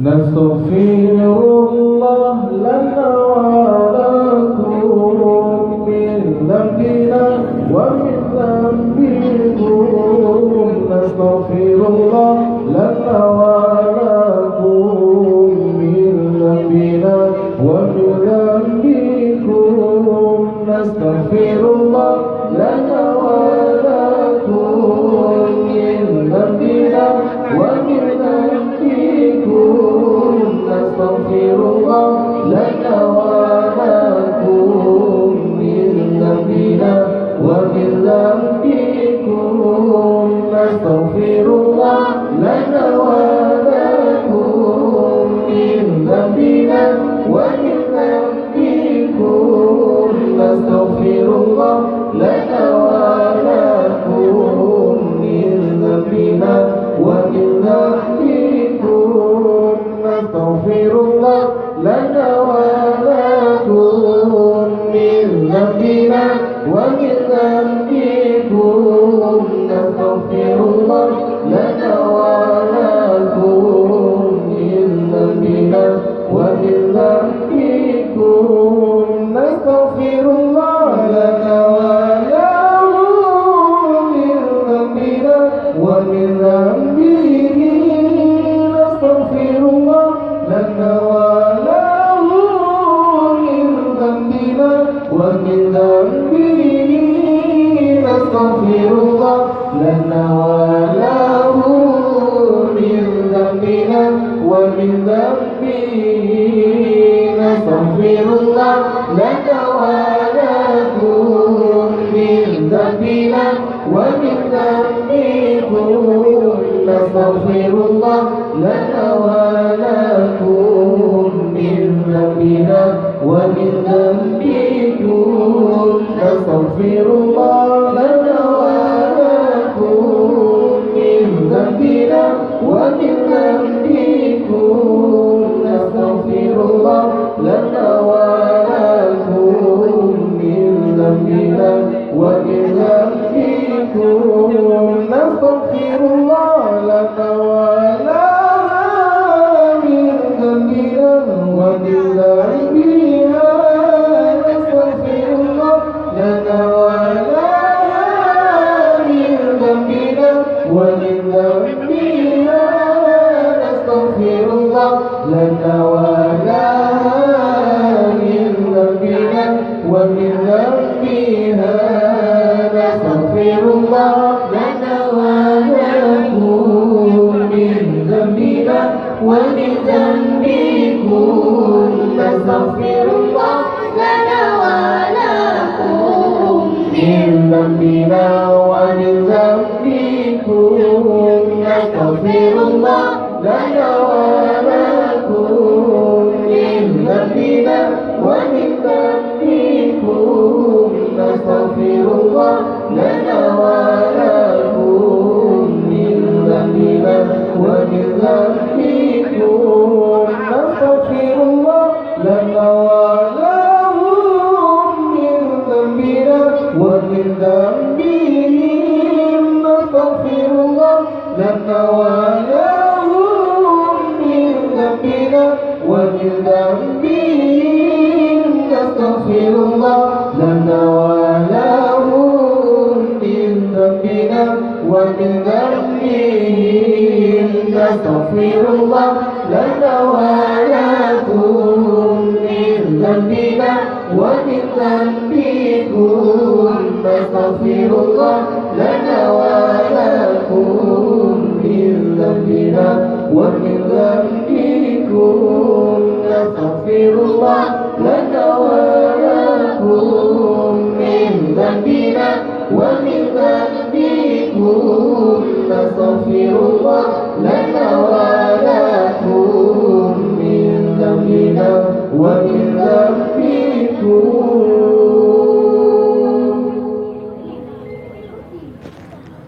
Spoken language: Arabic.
نستغفر الله لنا ولكم من ذنبنا ومن ذنبكم. نستغفر الله لنا ولكم من ذنبنا ومن ذنبكم. نستغفر الله لنا ولكم من ذنبنا ومن ذنبكم. نستغفر الله لنا ولكم من ذنبنا ومن ذنبكم. نستغفر الله لنا ولكم من ذنبنا ومن ذنبكم. نستغفر الله لنا ولكم من ذنبنا ومن ذنبكم. نستغفر الله لنا ولكم من ذنبنا ومن ذنبكم. نستغفر الله لنا ولكم من ذنبنا ومن ذنبكم. نستغفر الله لنا ولكم من ذنبنا ومن ذنبه. نستغفر الله لنا ولكم من ذنبنا ومن ذنبه. نستغفر الله لنا ولكم من ذنبنا ومن ذنبه. نستغفر الله لنا ولكم من ذنبنا ومن ذنبكم. نستغفر الله لنا ولكم من ذنبنا ومن ذنبكم. نستغفر الله لنا ولكم من ذنبنا ومن ذنبكم. نستغفر الله لنا ولكم من ذنبنا ومن ذنبكم. نستغفر الله لنا ولكم من ذنبنا ومن ذنبها. نستغفر الله لنا ولكم من ذنبنا ومن ذنبها. نستغفر الله لنا ولكم من ذنبنا ومن ذنبها. نستغفر الله لنا ولكم من ذنبنا ومن ذنبكم. نستغفر الله لنا ولكم من ذنبنا ومن ذنبكم. نستغفر الله لنا ولكم من ذنبنا ومن ذنبكم. نستغفر الله لنا ولكم من ذنبنا ومن ذنبكم. نستغفر الله لنا ولكم من ذنبنا ومن ذنبهم. نستغفر الله لنا ولكم من ذنبنا ومن ذنبهم. نستغفر الله لنا ولكم من ذنبنا ومن ذنبهم. نستغفر الله لنا ولكم من ذنبنا ومن ذنبكم. نستغفر الله لنا ولكم من ذنبنا ومن ذنبكم. نستغفر الله لنا ولكم من ذنبنا ومن ذنبكم. نستغفر